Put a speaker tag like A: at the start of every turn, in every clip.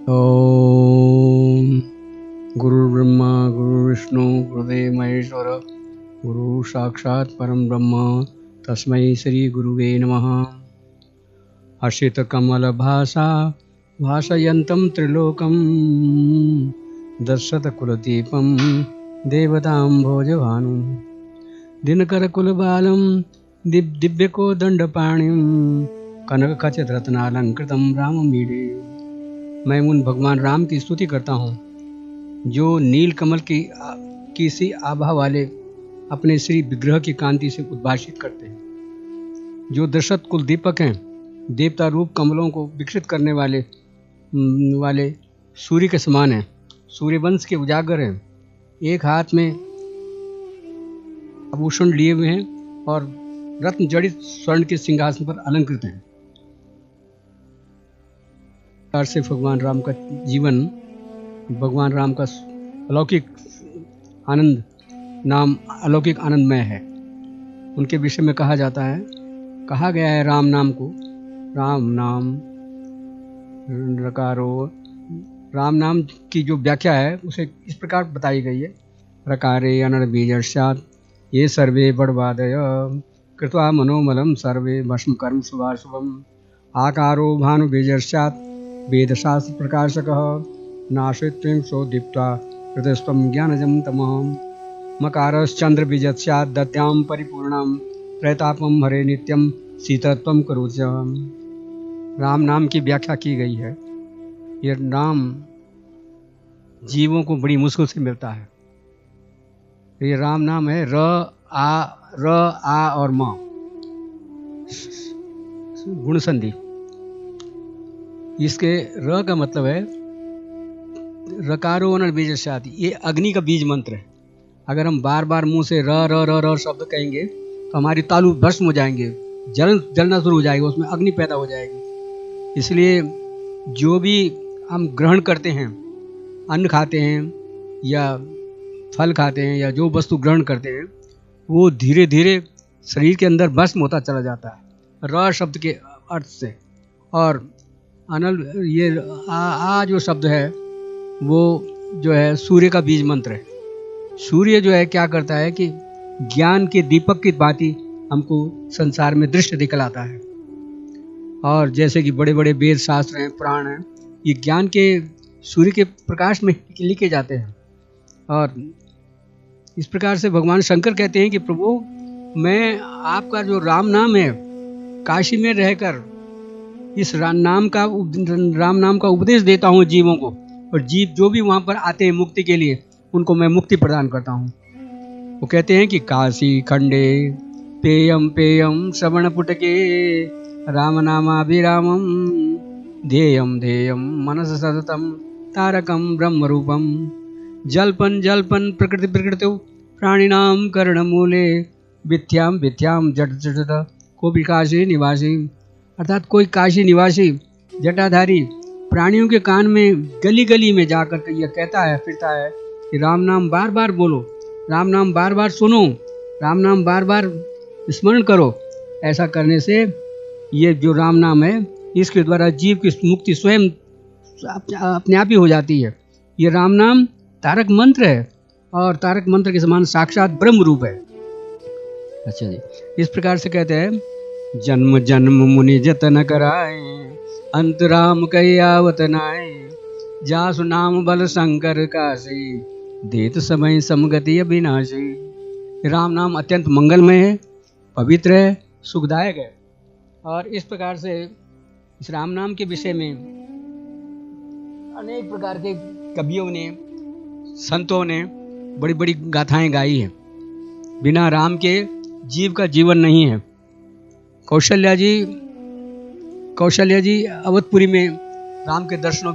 A: ओम गुरुर्ब्रह्मा गुरुर्विष्णु गुरुदेव महेश्वर गुरु साक्षात् परम ब्रह्म तस्मै श्री गुरुवे नमः। हर्षितकमलभासा भासयन्तं त्रिलोकं दशरथकुलदीपं देवतां भोजभानुं दिनकरकुलबालं दिव्यकोदण्डपाणिं कनकखचितरत्नालंकृतं राममीडे। मैं उन भगवान राम की स्तुति करता हूँ जो नील कमल की सी आभा वाले अपने श्री विग्रह की कांति से उद्भाषित करते हैं, जो दशरथ कुल दीपक हैं, देवता रूप कमलों को विकसित करने वाले सूर्य के समान हैं, सूर्यवंश के उजागर हैं, एक हाथ में आभूषण लिए हुए हैं और रत्न जड़ित स्वर्ण के सिंहासन पर अलंकृत हैं। से भगवान राम का जीवन, भगवान राम का अलौकिक आनंदमय है। उनके विषय में कहा जाता है, कहा गया है राम नाम को, राम नाम रकारो, राम नाम की जो व्याख्या है उसे इस प्रकार बताई गई है, रकारे अनर्बीजर्षात् ये सर्वे बड़वादय कृत्वा मनोमलम सर्वे भस्म कर्म शुभाशुभम आकारो भानुबीजर्षात् वेदशास्त्र प्रकाशकः नाशित्वं सो दीप्त्वा हृदयस्त्वं ज्ञानजं तमः मकारश्चंद्र बीजस्यात् दद्यां परिपूर्णं त्रैतापं हरे नित्यं शीतत्वं करोति। राम नाम की व्याख्या की गई है। यह नाम जीवों को बड़ी मुश्किल से मिलता है। ये राम नाम है र आ और म गुण संधि। इसके र का मतलब है रकारो अनर्बीजस्यात्, ये अग्नि का बीज मंत्र है। अगर हम बार बार मुंह से र शब्द कहेंगे तो हमारी तालु भस्म हो जाएंगे, जलना शुरू हो जाएगा, उसमें अग्नि पैदा हो जाएगी। इसलिए जो भी हम ग्रहण करते हैं, अन्न खाते हैं या फल खाते हैं या जो वस्तु ग्रहण करते हैं, वो धीरे धीरे शरीर के अंदर भस्म होता चला जाता है र शब्द के अर्थ से। और अनल ये आ जो शब्द है वो जो है सूर्य का बीज मंत्र है। सूर्य जो है क्या करता है कि ज्ञान के दीपक की भांति हमको संसार में दृश्य दिखलाता है। और जैसे कि बड़े बड़े वेद शास्त्र हैं, पुराण हैं, ये ज्ञान के सूर्य के प्रकाश में लिखे जाते हैं। और इस प्रकार से भगवान शंकर कहते हैं कि प्रभु, मैं आपका जो राम नाम है, काशी में रहकर इस राम नाम का उपदेश देता हूँ जीवों को, और जीव जो भी वहाँ पर आते हैं मुक्ति के लिए, उनको मैं मुक्ति प्रदान करता हूँ। वो कहते हैं कि काशी खंडे पेयम पेयम श्रवण पुटके राम नामाभिरामम ध्येयम ध्येयम मनस सततम तारकम ब्रह्म रूपम जल्पन जल्पन प्रकृति प्रकृतौ प्राणिनाम करणमूले विद्याम विद्याम जट जट को भी काशी निवासी। अर्थात कोई काशी निवासी जटाधारी प्राणियों के कान में गली गली में जाकर के यह कहता है फिरता है कि राम नाम बार बार बोलो, राम नाम बार बार सुनो, राम नाम बार बार स्मरण करो। ऐसा करने से ये जो राम नाम है, इसके द्वारा जीव की मुक्ति स्वयं अपने आप ही हो जाती है। ये राम नाम तारक मंत्र है और तारक मंत्र के समान साक्षात ब्रह्म रूप है। अच्छा जी, इस प्रकार से कहते हैं, जन्म जन्म मुनि जतन कराए अंत राम कही आवत नाए जासु नाम बल शंकर काशी देत समय समगति अविनाशी। राम नाम अत्यंत मंगलमय है, पवित्र है, सुखदायक है। और इस प्रकार से इस राम नाम के विषय में अनेक प्रकार के कवियों ने, संतों ने बड़ी बड़ी गाथाएं गाई हैं। बिना राम के जीव का जीवन नहीं है। कौशल्या जी अवधपुरी में राम के दर्शनों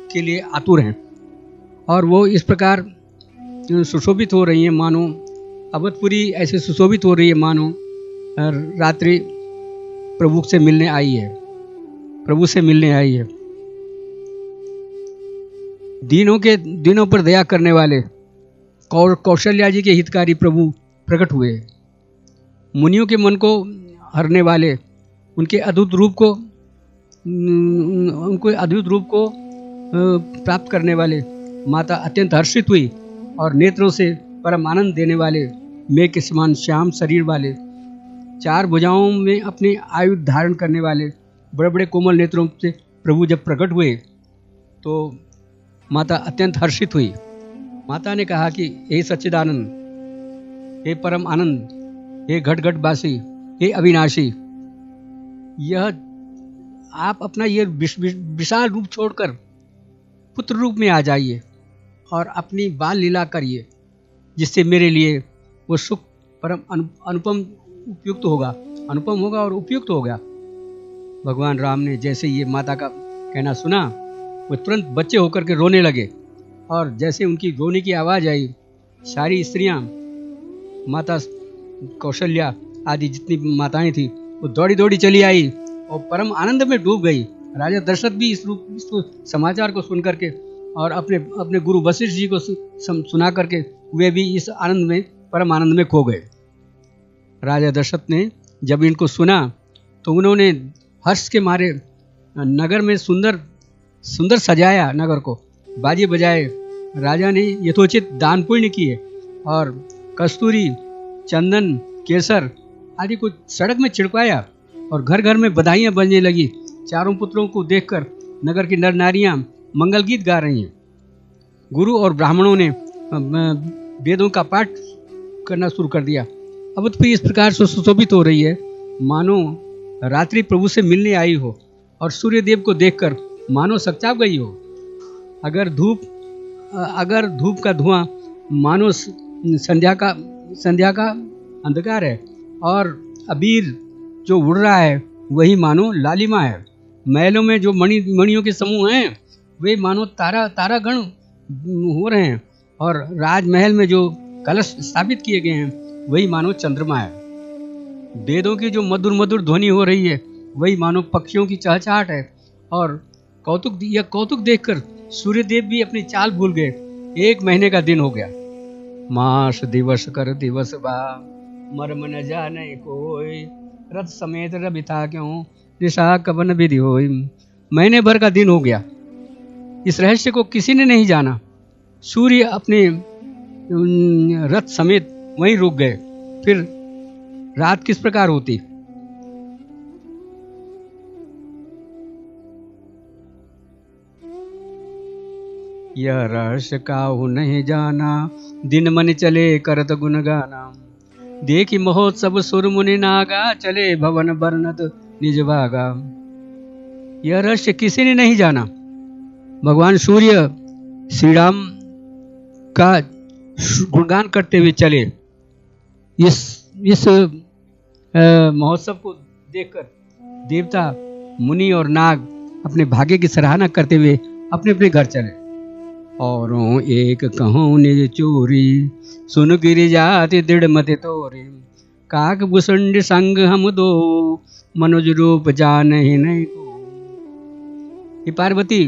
A: के लिए आतुर हैं, और वो इस प्रकार सुशोभित हो रही हैं मानो अवधपुरी ऐसे सुशोभित हो रही है मानो रात्रि प्रभु से मिलने आई है। दिनों पर दया करने वाले कौशल्या जी के हितकारी प्रभु प्रकट हुए। मुनियों के मन को हरने वाले, उनके अद्भुत रूप को प्राप्त करने वाले माता अत्यंत हर्षित हुई और नेत्रों से परम आनंद देने वाले मेघ के समान श्याम शरीर वाले, चार भुजाओं में अपने आयुध धारण करने वाले बड़े बड़े कोमल नेत्रों से प्रभु जब प्रकट हुए तो माता अत्यंत हर्षित हुई। माता ने कहा कि हे सच्चिदानंद, हे परम आनंद, हे घट घट वासी, हे अविनाशी, यह आप अपना ये विशाल रूप छोड़कर पुत्र रूप में आ जाइए और अपनी बाल लीला करिए, जिससे मेरे लिए वो सुख परम अनुपम उपयुक्त होगा, अनुपम होगा और उपयुक्त होगा। भगवान राम ने जैसे ये माता का कहना सुना, वो तुरंत बच्चे होकर के रोने लगे और जैसे उनकी रोने की आवाज़ आई, सारी स्त्रियां, माता कौशल्या आदि जितनी माताएं थी वो दौड़ी दौड़ी चली आई और परम आनंद में डूब गई। राजा दशरथ भी इस समाचार को सुन करके और अपने गुरु वशिष्ठ जी को सुना करके वे भी इस आनंद में, परम आनंद में खो गए। राजा दशरथ ने जब इनको सुना तो उन्होंने हर्ष के मारे नगर में सुंदर सुंदर सजाया, नगर को बाजे बजाए। राजा ने यथोचित दान पुण्य किए और कस्तूरी, चंदन, केसर आदि को सड़क में छिड़काया और घर घर में बधाइयाँ बजने लगी। चारों पुत्रों को देखकर नगर की नर नारियां मंगल गीत गा रही हैं। गुरु और ब्राह्मणों ने वेदों का पाठ करना शुरू कर दिया। अवधपुरी इस प्रकार से सुशोभित हो रही है मानो रात्रि प्रभु से मिलने आई हो और सूर्य देव को देखकर मानो सकचाप गई हो। अगर धूप का धुआं मानो संध्या का अंधकार है और अबीर जो उड़ रहा है वही मानो लालिमा है। महलों में जो मणियों के समूह हैं वे मानो तारागण हो रहे हैं और राजमहल में जो कलश स्थापित किए गए हैं वही मानो चंद्रमा है। वेदों की जो मधुर मधुर ध्वनि हो रही है वही मानो पक्षियों की चहचहाट है। और कौतुक देखकर सूर्यदेव भी अपनी चाल भूल गए। 1 महीने का दिन हो गया। मास दिवस कर दिवस बा, मर्म न जाने कोई, रथ समेत रवि था क्यों, दिशा कवन विधि होई। महीने भर का दिन हो गया। इस रहस्य को किसी ने नहीं जाना। सूर्य अपने रथ समेत वहीं रुक गए। फिर रात किस प्रकार होती। यह रहस्य काहू नहीं जाना, दिन मन चले करत गुण गाना। देखी महोत्सव सुर मुनि नागा, चले भवन वर्णत निज भागा। यह रहस्य किसी ने नहीं जाना। भगवान सूर्य श्री राम का गुणगान करते हुए चले। इस महोत्सव को देखकर देवता, मुनि और नाग अपने भाग्य की सराहना करते हुए अपने अपने घर चले। औरों एक कहूँ निज चोरी, सुन गिरि जाति दृढ़ मति तोरे। काक भुसुंड संग हम दो, मनुज रूप जान ही नहीं को। ये पार्वती,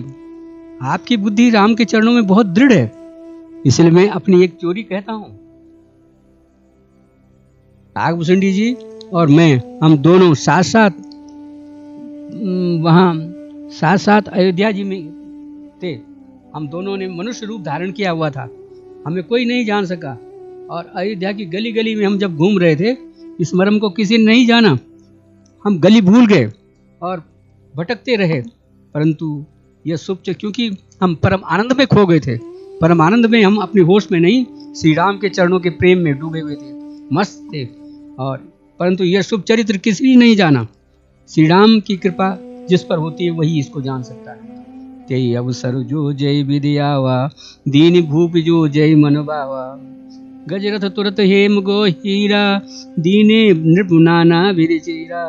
A: आपकी बुद्धि राम के चरणों में बहुत दृढ़ है, इसलिए मैं अपनी एक चोरी कहता हूँ। काक भुसुंडी जी और मैं, हम दोनों साथ साथ अयोध्या जी में थे। हम दोनों ने मनुष्य रूप धारण किया हुआ था, हमें कोई नहीं जान सका। और अयोध्या की गली गली में हम जब घूम रहे थे, इस मर्म को किसी ने नहीं जाना। हम गली भूल गए और भटकते रहे, परंतु यह शुभ, क्योंकि हम परम आनंद में खो गए थे। परम आनंद में हम अपने होश में नहीं, श्री राम के चरणों के प्रेम में डूबे हुए थे, मस्त थे। और परंतु यह शुभ चरित्र किसी ने नहीं जाना। श्री राम की कृपा जिस पर होती है वही इसको जान सकता है। तेई अवसर जो जय विद्यावा, दीन भूप जो जय मन बावा। गजरथ तुरत हेम गो हीरा, दीने नृप नाना विरचीरा।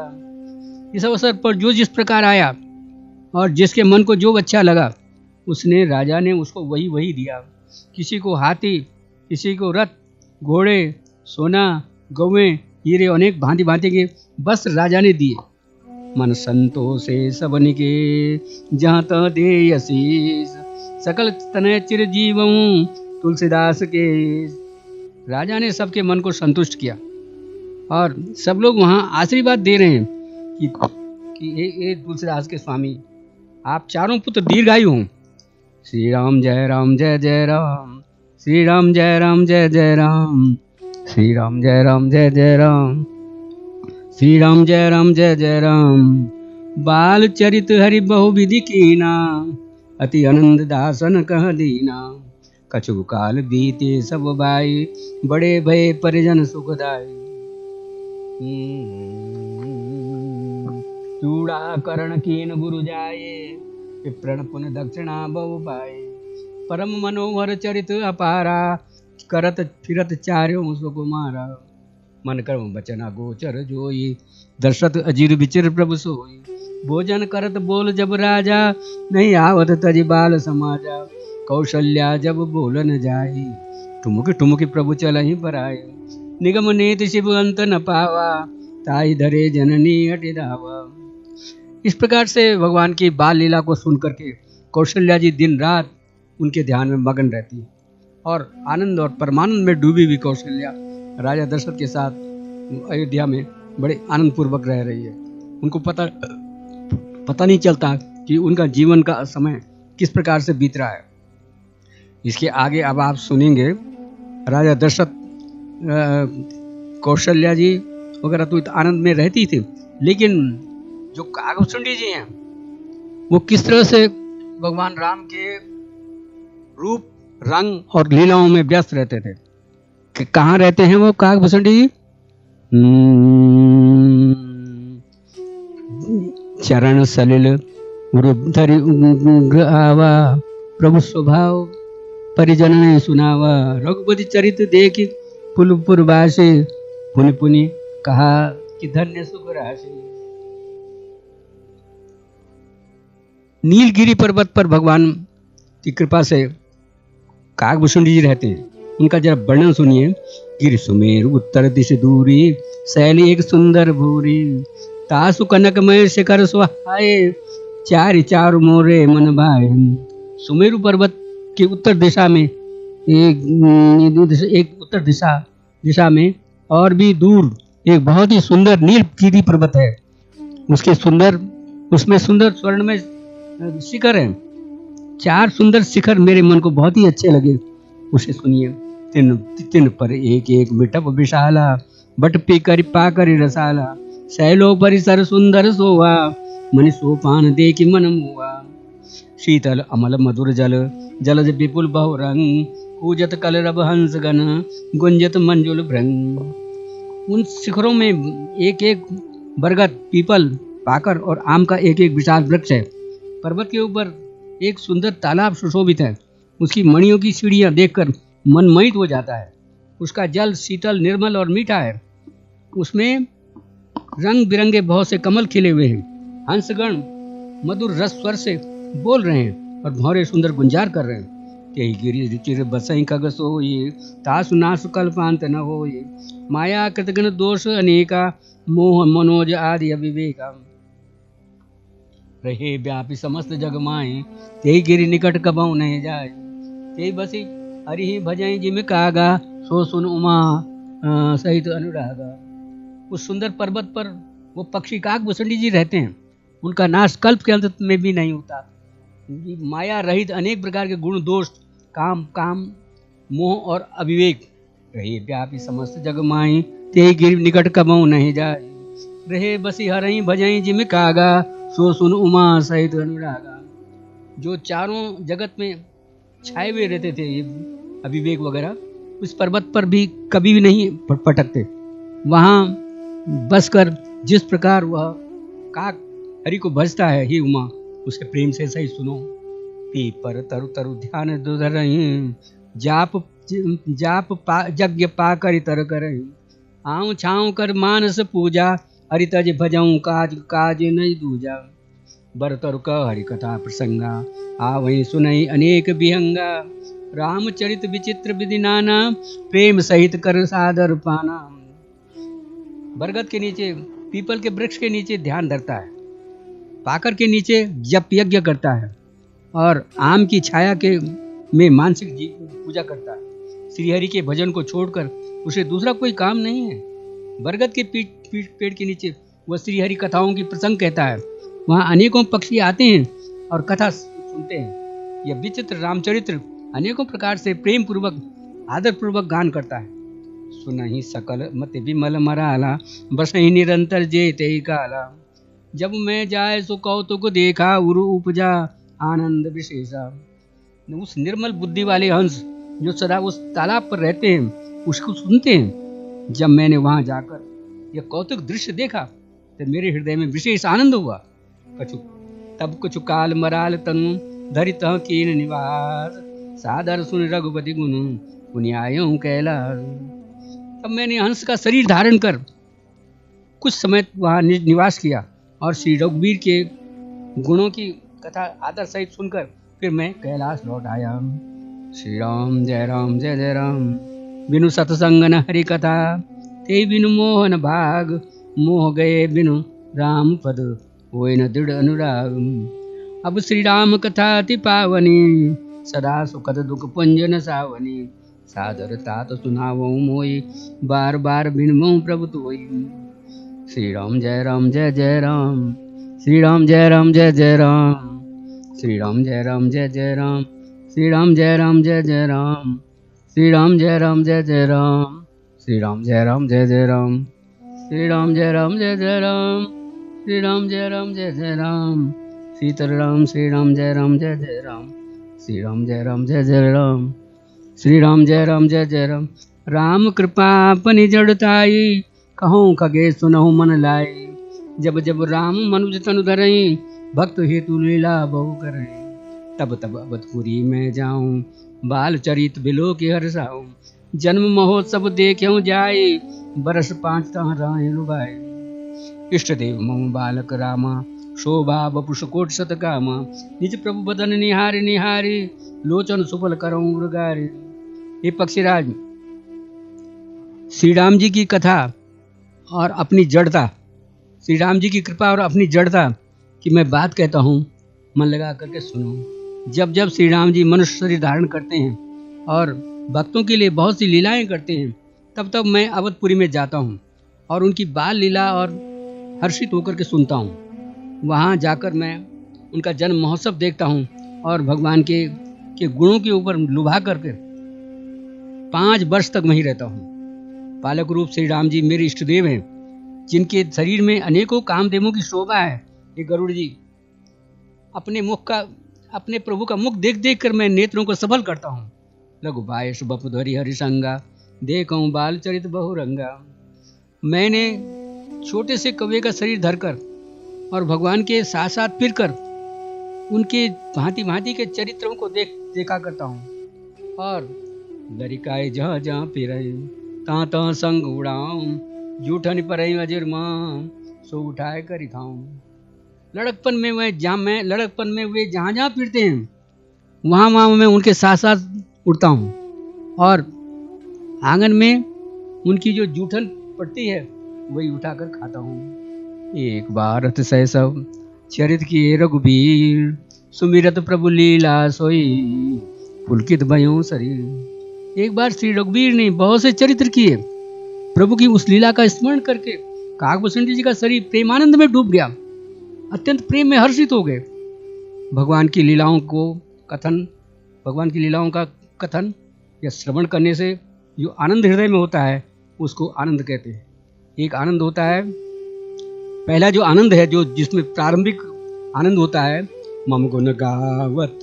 A: इस अवसर पर जो जिस प्रकार आया और जिसके मन को जो अच्छा लगा, उसने राजा ने उसको वही दिया। किसी को हाथी, किसी को रथ, घोड़े, सोना, गौवें, हीरे, अनेक भांति भांति के वस्त्र राजा ने दिए। मन संतोषे सबन के, जहाँ तह दे आशीष। सकल तनय चिर जीवं, तुलसीदास के। राजा ने सबके मन को संतुष्ट किया और सब लोग वहाँ आशीर्वाद दे रहे हैं कि तुलसीदास के स्वामी, आप चारों पुत्र दीर्घायु हों। श्री राम जय राम जय जय राम, श्री राम जय राम जय जय राम, श्री राम जय राम जय जय राम, श्री राम जय राम जय जय राम। बाल चरित हरि बहु विधि कीना, अति आनंद दासन कह दीना। कछु काल बीते सब बाई, बड़े भय परिजन सुखदाई। चूड़ा करण कीन गुरु जाए, विप्रण पुन दक्षिणा बहु पाए। परम मनोहर चरित अपारा, करत फिरत चार्यों सुकुमारा। मन कर्म बचना गोचर जोई, दर्शत अजीर विचिर प्रभु सोई। भोजन करत बोल जब राजा, नहीं आवत तज बाल समाजा। कौशल्या जब बोल न जाई, ठुमुक ठुमुक प्रभु चलहि पर आए। निगम नेत शिव अंत न पावा, ताई धरे जननी हटि धावा। इस प्रकार से भगवान की बाल लीला को सुन करके कौशल्या जी दिन रात उनके ध्यान में मगन रहती है और आनंद और परमानंद में डूबी हुई कौशल्या राजा दशरथ के साथ अयोध्या में बड़े आनंद पूर्वक रह रही है। उनको पता नहीं चलता कि उनका जीवन का समय किस प्रकार से बीत रहा है। इसके आगे अब आप सुनेंगे राजा दशरथ कौशल्या जी वगैरह तो आनंद में रहती थी, लेकिन जो काकभूषुंडी जी हैं वो किस तरह से भगवान राम के रूप रंग और लीलाओं में व्यस्त रहते थे। कि कहाँ रहते हैं वो काकभूषुंडी जी? चरण सलिल रूप धरि आवा, प्रभु स्वभाव परिजन ने सुनावा। रघुपति चरित देख पुलपुर वासी, पुनि पुनि कहा कि धन्य सुख राशि। नीलगिरी पर्वत पर भगवान की कृपा से काकभूषुंडी जी रहते हैं। उनका जरा वर्णन सुनिए। गिर सुमेर उत्तर दिश दूरी, शैली एक सुंदर भूरी। तासु कनकमय शिखर सुहाए, चारि चारु मोरे मन भाए। सुमेरु पर्वत के उत्तर दिशा में एक उत्तर दिशा में और भी दूर एक बहुत ही सुंदर नीलगिरी पर्वत है। उसमें सुंदर स्वर्ण में शिखर है। चार सुंदर शिखर मेरे मन को बहुत ही अच्छे लगे। उसे सुनिए। तिन पर एक एक मिटप विशाला, बट पीकर पाकर रसाला। शैलो परिसर सुंदर सोवा, मनि सोपान देखि मन मुआ। शीतल अमल मधुर जल, जलज विपुल बहु रंग। कूजत कलरव हंस गण, गुंजत मंजुल भृंग। उन शिखरों में एक एक बरगद, पीपल, पाकर और आम का एक एक विशाल वृक्ष है। पर्वत के ऊपर एक सुंदर तालाब सुशोभित है। उसकी मणियों की सीढ़ियां देखकर मन मोहित हो जाता है। उसका जल शीतल, निर्मल और मीठा है। उसमें रंग बिरंगे बहुत से कमल खिले हुए हैं। हंसगण मधुर रस स्वर से बोल रहे हैं और भौरे सुंदर गुंजार कर रहे हैं। यही गिरि चिर बसई खग सोई, तासु नासु कल्पांत न होई। माया कृतगण दोष अनेका, मोह मनोज आदि अविवेका। रहे व्यापी समस्त जग माए, तेहि गिरि निकट कबहु नहीं जाए। तेहि बसी हरि भजई जिम कागा, सो सुन उमा सहित अनुरागा। उस सुंदर पर्वत पर वो पक्षी काकभूषुंडी जी रहते हैं। उनका नाश कल्प के अंत में भी नहीं होता। माया रहित अनेक प्रकार के गुण दोष, काम मोह और अविवेक। रहे व्यापी समस्त जग माई, तेहि गिरि निकट कबहु नहीं जाए। रहे बसी हरई भजई जिम कागा, सो सुन उमा सहित अनुरागा। जो चारों जगत में छाए हुए रहते थे ये अविवेक वगैरह, उस पर्वत पर भी कभी भी नहीं पटकते। वहाँ बसकर जिस प्रकार वह काक हरि को भजता है, हे उमा, उसके प्रेम से सही सुनो। पीपर तरु तरु ध्यान दुधरहीं, जाप यज्ञ पाकर तर करहीं। आऊँ छाऊँ कर मानस पूजा, हरि तज भजऊँ काज नहीं दूजा। बर तरु कह हरि कथा प्रसंगा, आवहीं सुनई अनेक विहंगा। रामचरित विचित्र विधि नाना, प्रेम सहित कर सादर पाना। बरगद के नीचे, पीपल के वृक्ष के नीचे ध्यान धरता है। पाकर के नीचे जप यज्ञ करता है और आम की छाया के में मानसिक पूजा करता है। श्रीहरि के भजन को छोड़कर उसे दूसरा कोई काम नहीं है। बरगद के पेड़ के नीचे वह श्रीहरि कथाओं की प्रसंग कहता है। वहाँ अनेकों पक्षी आते हैं और कथा सुनते हैं। यह विचित्र रामचरित्र अनेकों प्रकार से प्रेम पूर्वक आदर पूर्वक गान करता है। सुनहि सकल मति विमल मराला, बसहि निरंतर जेते काला। जब मैं जाए सो कौतुक देखा, उरु उपजा आनंद विशेषा। उस निर्मल बुद्धि वाले हंस जो सदा उस तालाब पर रहते हैं, उसको सुनते हैं। जब मैंने वहां जाकर यह कौतुक दृश्य देखा तो मेरे हृदय में विशेष आनंद हुआ। कछु तब कुछ काल मराल तनु, धरित कीन निवास। सादर सुन रघुपति गुनु, पुण्यायों कैलाश। तब मैंने हंस का शरीर धारण कर कुछ समय वहां निवास किया और श्री रघुवीर के गुणों की कथा आदर सहित सुनकर फिर मैं कैलाश लौट आया। श्री राम जय जय राम। बिनु सत्संग न हरि कथा, ते बिनु मोहन भाग। मोह गए बिनु राम पद, होय न दृढ़ अनुराग। अब श्री राम कथा अति पावनी, सदा सुखद दुख पुंजन सावनी। सादर तात सुनावो मोई, बार बार बिनमो प्रभु तोई। श्री राम जय जय राम। श्री राम जय जय राम। श्री राम जय जय राम। श्री राम जय जय राम। श्री राम जय जय राम। श्री राम जय जय राम। श्री राम जय जय राम। श्री राम जय जय राम। सीताराम श्री राम जय जय राम। श्री राम जय जय राम। श्री राम जय जय राम। राम कृपा अपनी जड़ताई, कहूँ खगे सुनहु मन लाई। जब जब राम मनुज तनु धरई, भक्त हेतु लीला बहु करई। तब तब अवधपुरी में जाऊं, बाल चरित बिलो के हरसाऊं। जन्म महोत्सव देख्यूं जाए, बरस 5 तह रहे लुभाए। इष्ट देव मम बालक रामा, शोभा बपुष कोट सत कामा। निज प्रभु बदन निहारे निहारे, लोचन सुफल करऊं मृगारे। ये पक्षीराज, श्री राम जी की कथा और अपनी जड़ता, श्री राम जी की कृपा और अपनी जड़ता की मैं बात कहता हूँ, मन लगा करके सुनो। जब जब श्री राम जी मनुष्य शरीर धारण करते हैं और भक्तों के लिए बहुत सी लीलाएं करते हैं, तब तब मैं अवधपुरी में जाता हूँ और उनकी बाल लीला और हर्षित होकर के सुनता हूँ। वहाँ जाकर मैं उनका जन्म महोत्सव देखता हूँ और भगवान के गुणों के ऊपर लुभा करके 5 वर्ष तक वहीं रहता हूँ। पालक रूप श्री राम जी मेरे इष्ट देव हैं, जिनके शरीर में अनेकों कामदेवों की शोभा है। ये गरुड़ जी अपने प्रभु का मुख देख देख कर मैं नेत्रों को सफल करता हूँ। लघु बायस बपुधरी हरिसंगा, देखूं बाल चरित बहुरंगा। मैंने छोटे से कौवे का शरीर धरकर और भगवान के साथ साथ फिरकर उनके भांति भांति के चरित्रों को देखा करता हूँ। और लरिकाए जहाँ जहाँ फिर ता ता संग उड़ाऊं, जूठन पर अजर मां, सो उठाए कर खाऊं। लड़कपन में वे जहाँ जहाँ फिरते हैं, वहाँ वहाँ मैं उनके साथ साथ उड़ता हूँ और आंगन में उनकी जो जूठन पड़ती है वही उठाकर खाता हूँ। एक बार शैशव चरित किए रघुबीर, सुमिरत प्रभु लीला सोई, पुलकित भयों शरीर। एक बार श्री रघुबीर ने बहुत से चरित्र किए, प्रभु की उस लीला का स्मरण करके काकभूषण जी का शरीर प्रेमानंद में डूब गया, अत्यंत प्रेम में हर्षित हो गए। भगवान की लीलाओं का कथन या श्रवण करने से जो आनंद हृदय में होता है उसको आनंद कहते हैं। एक आनंद होता है, पहला जो आनंद है, जो जिसमें प्रारंभिक आनंद होता है, मम गुण गावत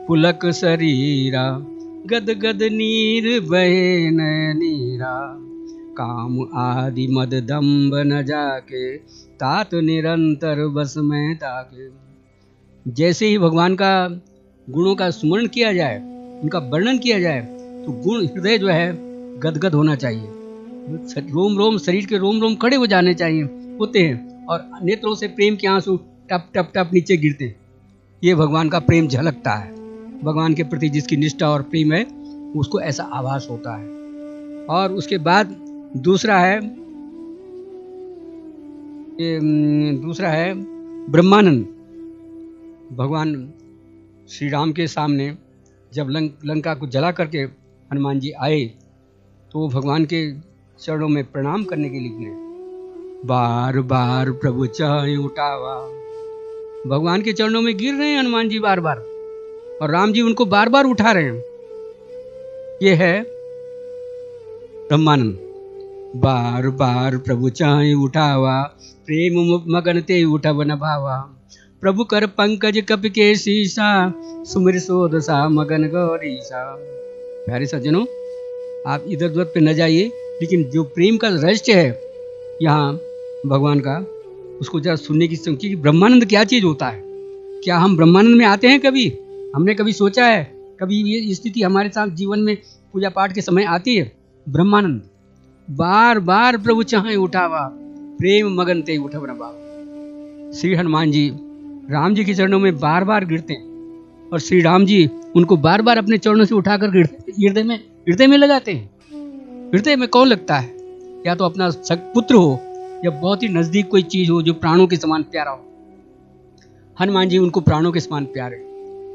A: पुलक शरीरा, गद गद नीर बहे नयनीरा। काम आदि मद दम्ब न जाके, तात निरंतर बस में ताके। जैसे ही भगवान का गुणों का स्मरण किया जाए, उनका वर्णन किया जाए, तो गुण हृदय जो है गदगद होना चाहिए, रोम रोम शरीर के रोम रोम खड़े हो जाने चाहिए होते हैं और नेत्रों से प्रेम के आंसू टप टप टप नीचे गिरते हैं। ये भगवान का प्रेम झलकता है। भगवान के प्रति जिसकी निष्ठा और प्रेम है उसको ऐसा आभास होता है। और उसके बाद दूसरा है ब्रह्मानंद। भगवान श्री राम के सामने जब लंका को जला करके हनुमान जी आए तो वो भगवान के चरणों में प्रणाम करने के लिए गिरे। बार बार प्रभु चाहे उठावा, भगवान के चरणों में गिर रहे हैं हनुमान जी बार बार। और राम जी उनको बार बार उठा रहे हैं। ये है ब्रह्मानंद। बार बार प्रभु चाहे उठावा, प्रेम मगन ते उठब न भावा। प्रभु कर पंकज कपि के शीसा, सुमिर सोध सा मगन गौरीसा। प्यारे सज्जनों, आप इधर उधर पे न जाइए, लेकिन जो प्रेम का रहस्य है यहाँ भगवान का, उसको जरा सुनने की सोचिए कि ब्रह्मानंद क्या चीज होता है। क्या हम ब्रह्मानंद में आते हैं कभी? हमने कभी सोचा है? कभी ये स्थिति हमारे साथ जीवन में पूजा पाठ के समय आती है? ब्रह्मानंद। बार बार प्रभु चाहे उठावा, प्रेम मगन ते उठब न भावा। श्री हनुमान जी राम जी के चरणों में बार बार गिरते हैं और श्री राम जी उनको बार बार अपने चरणों से उठाकर हृदय में लगाते हैं। हृदय में कौन लगता है? या तो अपना पुत्र हो या बहुत ही नजदीक कोई चीज हो जो प्राणों के समान प्यारा हो। हनुमान जी उनको प्राणों के समान प्यारे,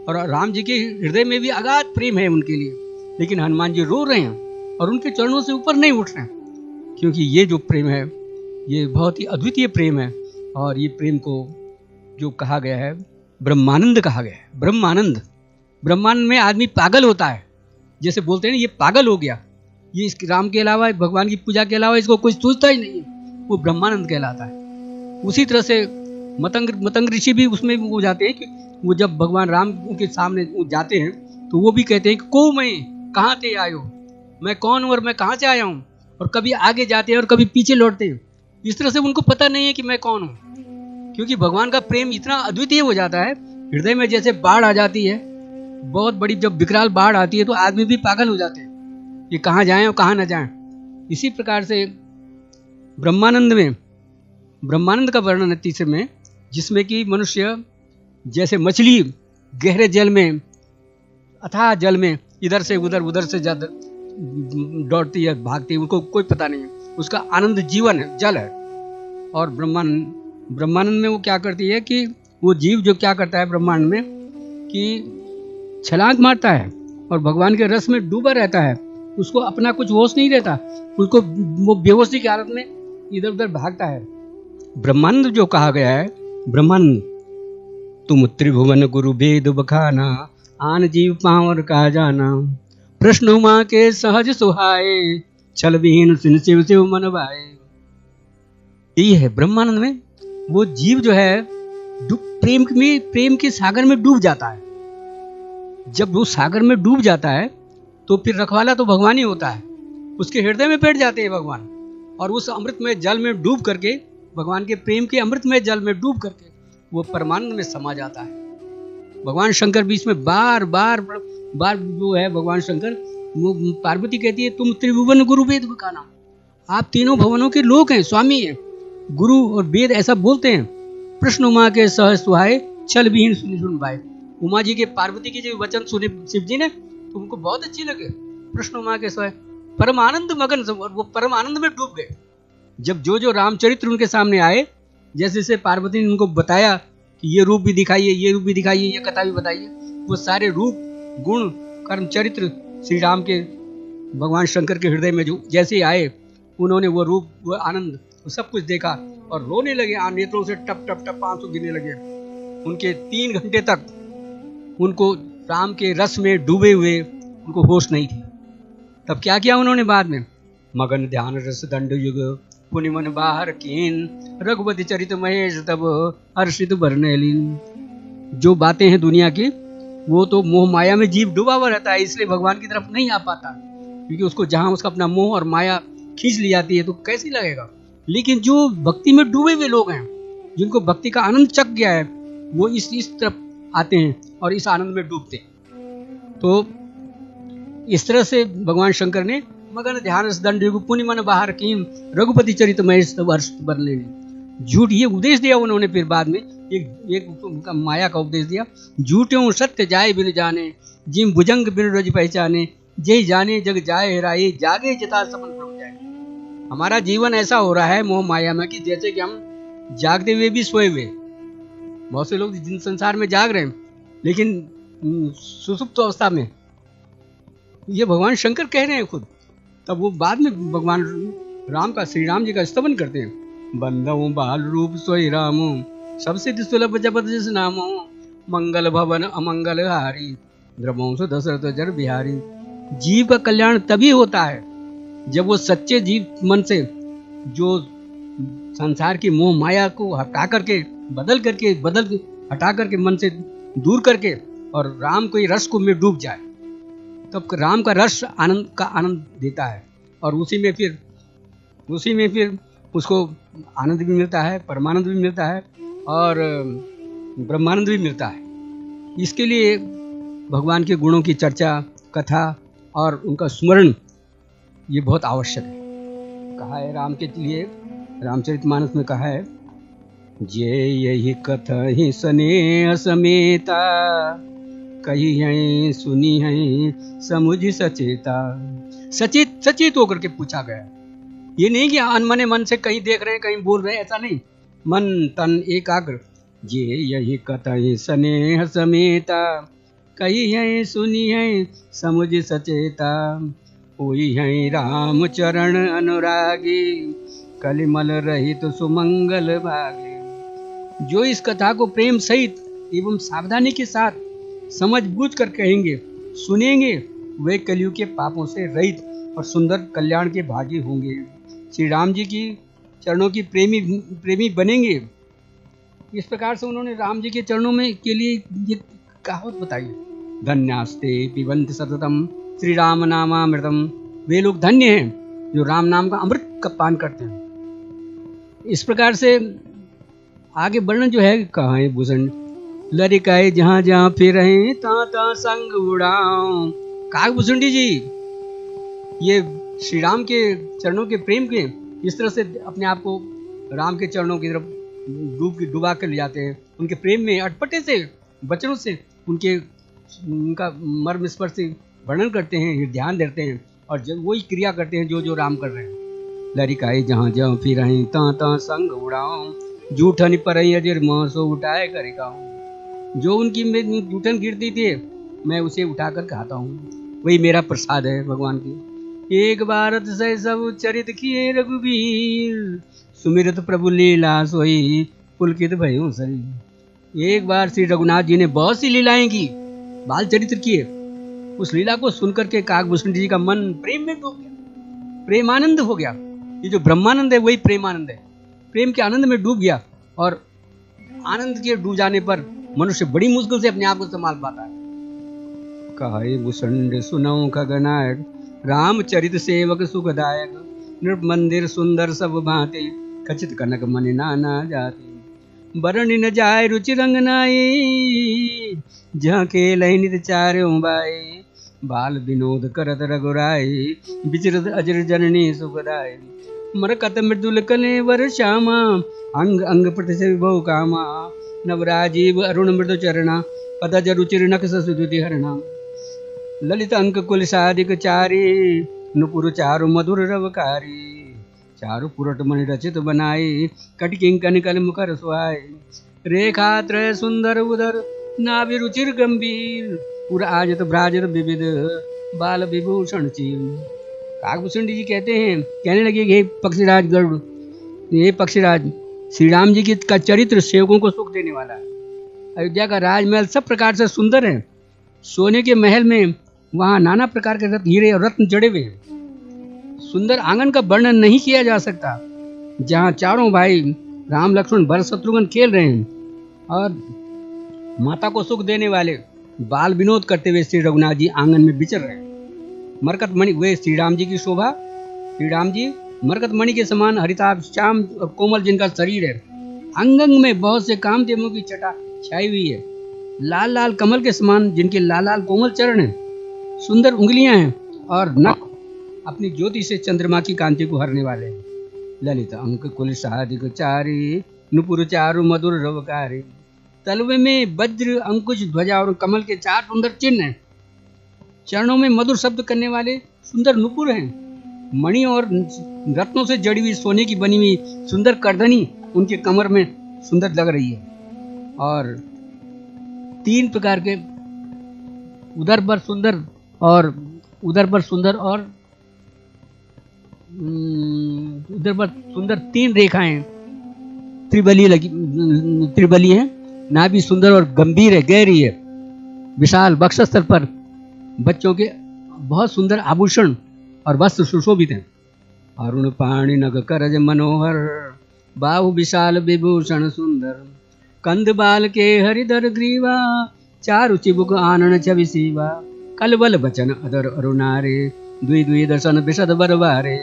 A: और राम जी के हृदय में भी अगाध प्रेम है उनके लिए, लेकिन हनुमान जी रो रहे हैं और उनके चरणों से ऊपर नहीं उठ रहे हैं, क्योंकि ये जो प्रेम है ये बहुत ही अद्वितीय प्रेम है। और ये प्रेम को जो कहा गया है ब्रह्मानंद कहा गया है। ब्रह्मानंद, ब्रह्मानंद में आदमी पागल होता है, जैसे बोलते हैं ना ये पागल हो गया, ये इस राम के अलावा भगवान की पूजा के अलावा इसको कोई सोचता ही नहीं, वो ब्रह्मानंद कहलाता है। उसी तरह से मतंग ऋषि भी उसमें वो जाते हैं कि वो जब भगवान राम के सामने जाते हैं तो वो भी कहते हैं कि को मैं, कहाँ से आयो, मैं कौन हूँ और मैं कहाँ से आया हूँ। और कभी आगे जाते हैं और कभी पीछे लौटते हैं। इस तरह से उनको पता नहीं है कि मैं कौन हूँ, क्योंकि भगवान का प्रेम इतना अद्वितीय हो जाता है। हृदय में जैसे बाढ़ आ जाती है, बहुत बड़ी जब विकराल बाढ़ आती है तो आदमी भी पागल हो जाते हैं, ये कहाँ जाएं और कहाँ न जाएं। इसी प्रकार से ब्रह्मानंद में, ब्रह्मानंद का वर्णन है तीसरे में, जिसमें कि मनुष्य जैसे मछली गहरे जल में, अथाह जल में इधर से उधर से ज्यादा दौड़ती है, भागती है, उनको कोई पता नहीं है, उसका आनंद जीवन है, जल है। और ब्रह्मानंद में वो क्या करती है कि वो जीव जो क्या करता है ब्रह्मांड में कि छलांग मारता है और भगवान के रस में डूबा रहता है, उसको अपना कुछ होश नहीं रहता, उसको वो बेहोशी की हालत में इधर उधर भागता है। ब्रह्मानंद जो कहा गया है, ब्रह्मानंद तुम त्रिभुवन गुरु वेद बखाना, आन जीव पावर का जाना, प्रश्न माँ के सहज सुहाए, छल विहीन सिन शिव शिव मन भाए। यही है ब्रह्मानंद में, वो जीव जो है प्रेम के सागर में डूब जाता है। जब वो सागर में डूब जाता है तो फिर रखवाला तो भगवान ही होता है, उसके हृदय में बैठ जाते हैं भगवान, और उस अमृतमय जल में डूब करके, भगवान के प्रेम के अमृतमय जल में डूब करके वो परमानंद में समा जाता है। भगवान शंकर बीच में बार बार जो है भगवान शंकर, वो पार्वती कहती है तुम त्रिभुवन गुरु वेद बखाना, आप तीनों भवनों के लोग हैं, स्वामी हैं, गुरु और वेद ऐसा बोलते हैं। प्रश्न उमा के सहज सुहाए, छल विहीन सुन भाई। उमा जी के पार्वती के जो वचन सुने शिव जी ने तो उनको बहुत अच्छी लगे। प्रश्न उमा के सुहाए, परम आनंद मगन, वो परम आनंद में डूब गए। जब जो रामचरित्र उनके सामने आए, जैसे जैसे पार्वती ने उनको बताया कि ये रूप भी दिखाइए, ये रूप भी दिखाइए, ये कथा भी बताइए, वो सारे रूप गुण कर्म चरित्र श्री राम के भगवान शंकर के हृदय में जो जैसे ही आए, उन्होंने वो रूप, वो आनंद, वो सब कुछ देखा और रोने लगे, नेत्रों से टप टप टप आंसू गिरने लगे। उनके 3 घंटे तक उनको राम के रस में डूबे हुए उनको होश नहीं थी। तब क्या किया उन्होंने बाद में, मगन ध्यान रस दंड युग, पुनि मन बाहर कीन, रघुपति चरित महेश तब हर्षित बरनैलीन। जो बातें हैं दुनिया की, वो तो मोह माया में जीव डूबा हुआ रहता है, इसलिए भगवान की तरफ नहीं आ पाता, क्योंकि उसको जहां उसका अपना मोह और माया खींच ली जाती है तो कैसी लगेगा। लेकिन जो भक्ति में डूबे हुए लोग हैं, जिनको भक्ति का आनंद चख गया है, वो इस तरफ आते हैं और इस आनंद में डूबते हैं। तो इस तरह से भगवान शंकर ने मगन ध्यान रस दंड युग, पुनि मन बाहर कीन, रघुपति चरित महेश तब हर्षित बरनैलीन। झूठ ये उपदेश दिया उन्होंने, फिर बाद में एक माया का उपदेश दिया। झूठों सत्य जाए बिन जाने, जिम भुजंग बिन रज पहचाने, जय जाने जग जाए हेराए, जागे जता सपन प्रभ जाए। हमारा जीवन ऐसा हो रहा है मोह माया में कि जैसे कि हम जागते हुए भी सोए हुए। बहुत से लोग जिन संसार में जाग रहे हैं, लेकिन सुसुप्त अवस्था में, ये भगवान शंकर कह रहे हैं खुद। तब वो बाद में भगवान राम का, श्री राम जी का स्तवन करते हैं। बंदऊ बाल रूप सोई रामो, सबसे सुलभ जपत जिस नामो, मंगल भवन अमंगल हारी, द्रवंश दशरथ जर बिहारी। जीव का कल्याण तभी होता है जब वो सच्चे जीव मन से, जो संसार की मोह माया को हटा करके बदल के हटा करके मन से दूर करके और राम को रस को में डूब जाए, तब राम का रस आनंद देता है और उसी में फिर उसको आनंद भी मिलता है, परमानंद भी मिलता है और ब्रह्मानंद भी मिलता है। इसके लिए भगवान के गुणों की चर्चा, कथा और उनका स्मरण ये बहुत आवश्यक है। कहा है राम के लिए, रामचरितमानस में कहा है, जे यही कथा ही स्नेह समेता, कही है सुनी है समुझ सचेता। सचेत होकर के पूछा गया। ये नहीं कि अनमने मन से कहीं देख रहे हैं कहीं बोल रहे हैं, ऐसा नहीं, मन तन एकाग्र। जे यही कथा ही स्नेह समेता, कही है सुनी है समुझ सचेता। हुई है राम चरण अनुरागी, कलिमल रहित सुमंगल भागी। जो इस कथा को प्रेम सहित एवं सावधानी के साथ समझ बूझ कर कहेंगे, सुनेंगे, वे कलयुग के पापों से रहित और सुंदर कल्याण के भागी होंगे। श्री राम जी की चरणों की प्रेमी बनेंगे। इस प्रकार से उन्होंने राम जी के चरणों में के लिए ये कहावत बताई, धन्यास्ते पिबन्ति सततम श्री राम नामामृतम। वे लोग धन्य हैं जो राम नाम का अमृत का पान करते हैं। इस प्रकार से आगे वर्णन जो है, कहा है भूषण लरिकाए जहाँ जहाँ फिर रहे ता संग उड़ाऊं। काकभूषण जी ये श्री राम के चरणों के प्रेम के इस तरह से अपने आप को राम के चरणों की तरफ डुबा कर ले जाते हैं। उनके प्रेम में अटपटे से वचनों से उनका मर्म स्पर्शी वर्णन करते हैं, ध्यान देते हैं और जब वही क्रिया करते हैं जो राम कर रहे हैं। लरिकाए जहाँ जहाँ फिर रहे ता संग उड़ाऊं, जूठन पर अजर सो उठाए कर गाऊं। जो उनकी जूठन गिरती थी मैं उसे उठाकर खाता हूँ, वही मेरा प्रसाद है भगवान की। एक बार से सब चरित किए रघुवीर, सुमिरत प्रभु लीला सोई पुलकित भयो शरीर। एक बार श्री रघुनाथ जी ने बहुत सी लीलाएं की, बाल चरित्र किए। उस लीला को सुनकर के काकभूषण जी का मन प्रेम में डूब गया, प्रेमानंद हो गया। ये जो ब्रह्मानंद है वही प्रेमानंद है। प्रेम के आनंद में डूब गया और आनंद के डूब जाने पर मनुष्य बड़ी मुश्किल से अपने आप को संभाल पाता है। कहे भूषण सुनौ खगनायक, रामचरित सेवक सुखदायक। नृप मंदिर सुंदर सब भांति, खचित कनक मन नाना जाति। बरन न जाय रुचि रंग नाई, जहाँ खेलहि नित चार्यों बाई। बाल विनोद करत रघुराई, विचरत अजर जननी सुखदाई। मरकत मृदुल कलेवर श्यामा, अंग अंग प्रतिशय बहु कामा। नवराजीव अरुण मृदु चरणा, पदज रुचिर नख ससुदुति हरणा। ललित अंक कुल साधिक चारी, नुपुर चारु मधुर रवकारी। चारु पुरट मणि रचित बनाई, कटकिंकन कल मुखर सुहाई। रेखा त्रय सुंदर उदर, नाभि रुचिर गंभीर। पुर आजत भ्राजत विविध, बाल विभूषण चीर। काकभूषण जी कहते हैं, कहने लगे हे पक्षीराज गरुड़, ये पक्षीराज, श्री राम जी की का चरित्र सेवकों को सुख देने वाला है। अयोध्या का राजमहल सब प्रकार से सुंदर है। सोने के महल में वहाँ नाना प्रकार के हीरे और रत्न जड़े हुए हैं। सुंदर आंगन का वर्णन नहीं किया जा सकता, जहाँ चारों भाई राम लक्ष्मण भरत शत्रुघ्न खेल रहे हैं और माता को सुख देने वाले बाल विनोद करते हुए श्री रघुनाथ जी आंगन में विचर रहे हैं। मरकत मणि, वे श्री राम जी की शोभा, श्री राम जी मरकत मणि के समान हरिताभ श्याम और कोमल जिनका शरीर है। अंग अंग में बहुत से कामधेनुओं की छटा छाई हुई है। लाल लाल कमल के समान जिनके लाल लाल कोमल चरण हैं, सुंदर उंगलियां हैं और नख अपनी ज्योति से चंद्रमा की कांति को हरने वाले हैं। ललित अंक कुल साधिक चारी, नुपुर चारु मधुर रवकारी। तलवे में वज्र अंकुश ध्वजा और कमल के 4 सुंदर चिन्ह हैं। चरणों में मधुर शब्द करने वाले सुंदर नुपुर हैं। मणि और रत्नों से जड़ी हुई सोने की बनी हुई सुंदर करधनी उनके कमर में सुंदर लग रही है। और 3 प्रकार के उधर पर सुंदर और उधर पर सुंदर 3 रेखाएं त्रिबली है। नाभि सुंदर और गंभीर है, गहरी है। विशाल वक्षस्थल पर बच्चों के बहुत सुंदर आभूषण और वस्त्र सुशोभित हैं। अरुण पाणि नग करज मनोहर, बाहु विशाल विभूषण सुंदर, कंद बाल के हरिधर ग्रीवा, चारु चिबुक आनन छवि सीवा, कलबल बचन अदर अरुणारे, द्वि द्वि दर्शन विशद बरबारे,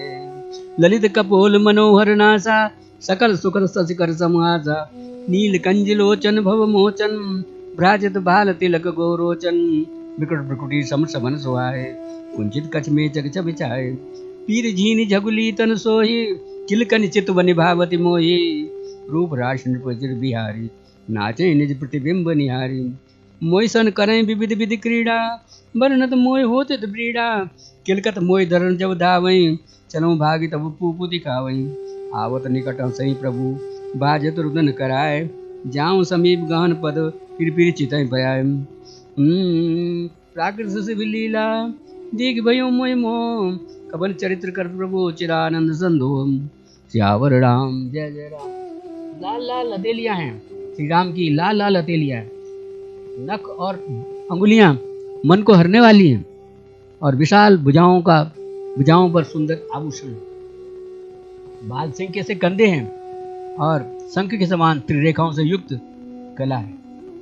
A: ललित कपोल मनोहर नासा, सकल सुकर सशिकर समासा, नील कंज लोचन भव मोचन, भ्राजत भाल तिलक गोरोचन, विकट प्रकुटी सम समन सुहाए, कुंचित कछ में चक छवि छाए, पीर झीन झगुली तन सोही, किलकन चित बनि भावति मोही, रूप राश नृपचिर बिहारी, नाचे निज प्रतिबिंब निहारी, मोहि सन करें विविध विधि क्रीड़ा, बरनत मोहि होते ब्रीड़ा, किलकत मोहि धरन जब धावई, चलो भागी तब पूपु दिखावई, आवत निकट सही प्रभु, बाजत रुदन कराए, जाऊं समीप गहन पद, फिर चितई पयाय, प्राकृत से भी लीला, दिख भयो मोहि मोह, कबन चरित्र कर प्रभु चिरानंद संधो, सियावर राम जय जय राम। लाल लाल हथेलियां हैं श्री राम की, लाल लाल हथेलियां हैं, नख और अंगुलियां मन को हरने वाली हैं, और विशाल भुजाओं पर सुंदर आभूषण, बाल सिंह के से कंधे हैं, और शंख के समान त्रिरेखाओं से युक्त गला है,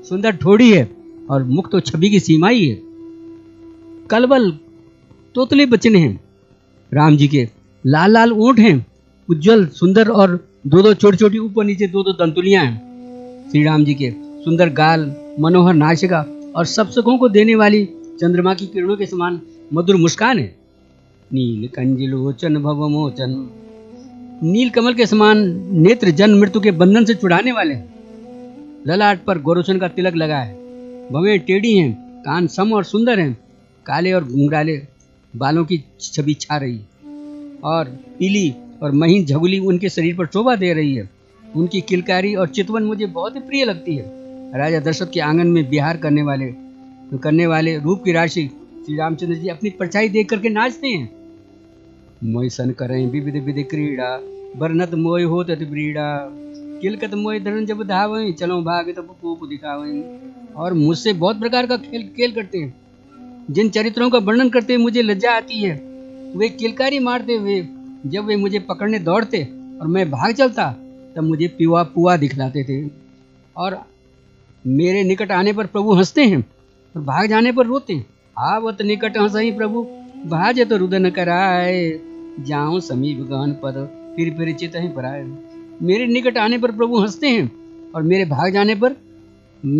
A: सुंदर ठोड़ी है, और मुख तो छवि की सीमा ही है। कलबल तोतले बचने हैं राम जी के, लाल लाल ऊंट हैं, उज्जवल सुंदर, और दो दो छोटी छोटी ऊपर नीचे दो दो दंतुलियां हैं श्री राम जी के, सुंदर गाल, मनोहर नासिका, और सब सुखों को देने वाली चंद्रमा की किरणों के समान मधुर मुस्कान है। नील कंजलोचन भव मोचन, नील कमल के समान नेत्र जन्म मृत्यु के बंधन से छुड़ाने वाले हैं। ललाट पर गोरोचन का तिलक लगा है, भवें टेढ़ी हैं, कान सम और सुंदर हैं, काले और घुंघराले बालों की छवि छा रही है, और पीली और महीन झगुली उनके शरीर पर शोभा दे रही है। उनकी किलकारी और चितवन मुझे बहुत ही प्रिय लगती है। राजा दशरथ के आंगन में विहार करने वाले रूप की राशि श्री रामचंद्र जी अपनी परछाई देख करके नाचते हैं। मोहि सन करें विविध विधि क्रीड़ा, बरनत मोहि होत अति ब्रीड़ा, किलकत मोहि धरन जब धावई, चलो भागे तब पूप दिखावई। और मुझसे बहुत प्रकार का खेल करते हैं। जिन चरित्रों का वर्णन करते मुझे लज्जा आती है, वे किलकारी मारते हुए जब वे मुझे पकड़ने दौड़ते और मैं भाग चलता, तब मुझे पुआ दिखलाते थे, और मेरे निकट आने पर प्रभु हंसते हैं और भाग जाने पर रोते हैं। आवत निकट हंसई प्रभु, भाजे तो रुदन कराए, जाऊं समीप गहन पद, फिर चित ही पराए। मेरे निकट आने पर प्रभु हंसते हैं और मेरे भाग जाने पर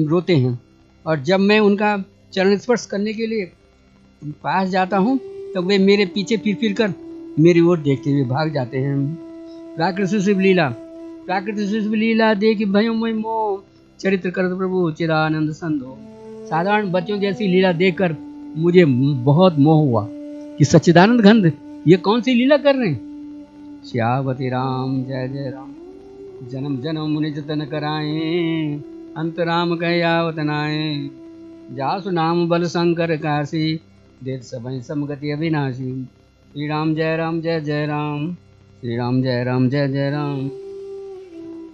A: रोते हैं, और जब मैं उनका चरण स्पर्श करने के लिए पास जाता हूँ, तब वे मेरे पीछे फिर कर मेरी ओर देखते हुए भाग जाते हैं। प्राकृत शिव लीला देख भयो मोहि मोह, चरित्र करत प्रभु चिरानंद संधो। साधारण बच्चों जैसी लीला देखकर मुझे बहुत मोह हुआ कि सच्चिदानंद घन ये कौन सी लीला कर रहे हैं। श्यावती राम जय जय राम, जन्म जन्म मुनि जतन कराए, अंत राम कह आवत नाए, जासु नाम बल शंकर काशी, देत सबई समगति अविनाशी। श्री राम जय राम जय जय राम, श्री राम जय राम जय जय राम।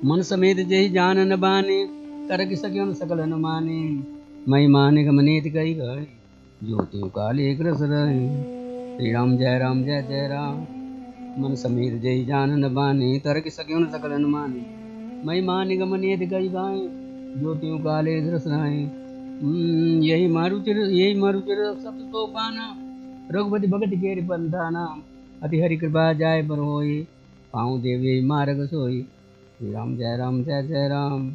A: मन समेत जय जान न बाने, करक सक्यों सकल न माने, मई माने गमनेत कई गए, ज्योतियों काले एक रस रहे। श्री राम जय जय राम। मन समेत जय जान न बाने, तरक सक्यों सकल न माने, मई माने गमनेत कई गाए, ज्योतियों काले एक रस रहे। यही मारुतिर सप्त सोपाना, रघुपति भगत केरि पंथाना, अति हरि कृपा जाय पर होई, पाऊँ देवी मार्ग सोई। श्री राम जय जय राम,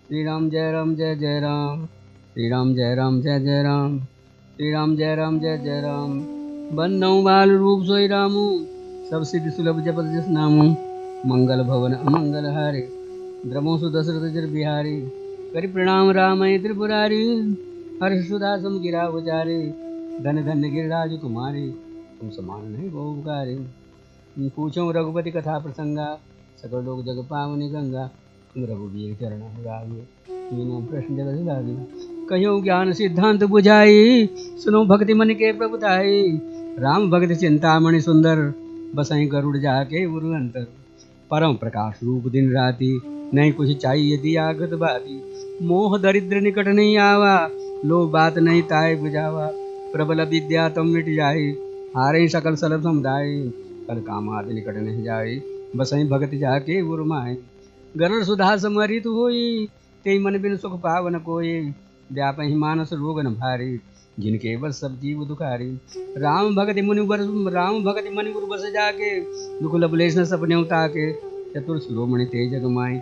A: श्री राम जय जय राम, श्री राम जय जय राम, श्री राम जय जय राम। बंदौ बाल रूप सोई रामू, सब सिद्धि सुलभ जपत जस नामू, मंगल भवन अमंगल हारे, द्रमो सुदशरथ जर बिहारी, करि प्रणाम रामय त्रिपुरारी, हर्ष सुधा सम गिरा उचारे, धन धन्य गिरिराज कुमारी, तुम समान नहीं बहु उपकारी। पूछो रघुपति कथा प्रसंगा, सकल लोक जग पावनी गंगा, तुम रघुवीर चरण लागे, तीनों प्रश्न जगत लागे। कहो ज्ञान सिद्धांत बुझाई, सुनो भक्ति मन के प्रभुताई, राम भक्ति चिंतामणि सुंदर, बसई गरुड़ जाके उरु अंतर। परम प्रकाश रूप दिन राति, नहीं कुछ चाहिए दिया गत बाती, मोह दरिद्र निकट नहीं आवा, लो बात नहीं ताए बुझावा, प्रबल विद्या तुम मिट जाई, हारे सकल सलब समुदाय, कर काम आदि निकट नहीं जाई, बसई भगत जाके उर्माए, गरुड़ सुधा समरित होई, तेई मन बिन सुख पावन कोई, व्यापहि मानस रोगन भारी, जिनके बस सब जीव दुखारी, राम भगति मुनि वर, राम भगति मनि गुरु बस जाके, दुख लबलेश न सपने ताके, चतुर शिरोमणि तेज जग माई,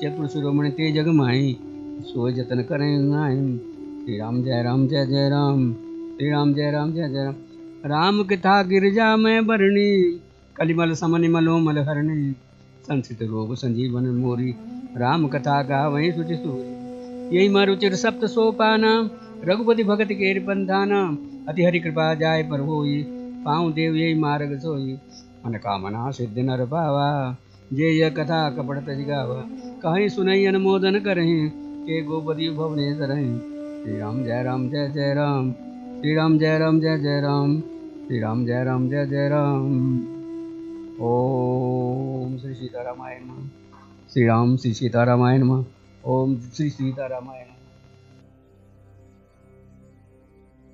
A: चतुर शिरोमणि तेज जग माई, सोय जतन करें नाई, श्री राम जय राम जय जय राम, श्री राम जय राम जय जय राम, राम कथा गिरजा में बरणी, कलिमल समनि मलोमल हरणी, संसित रोग संजीवन मोरी, राम कथा गावहीं सुचि सूरी, यही मारुचिर सप्त सोपाना, रघुपति भगत केर पंथाना, अति हरि कृपा जाय पर होई, पाँव देव यही मार्ग सोई, मन कामना सिद्धि नर पावा, जे यह कथा कपट तज गावा, कहीं सुनई अनुमोदन करहीं, के गोपति भवनेश रहीं, श्री राम जय राम जय जय राम, श्री राम जय राम जय जय राम, श्री राम जय राम जय जय राम। ओम श्री सीतारामाय नमः, श्री राम श्री सीतारामाय नमः, ओम श्री सीतारामाय नमः।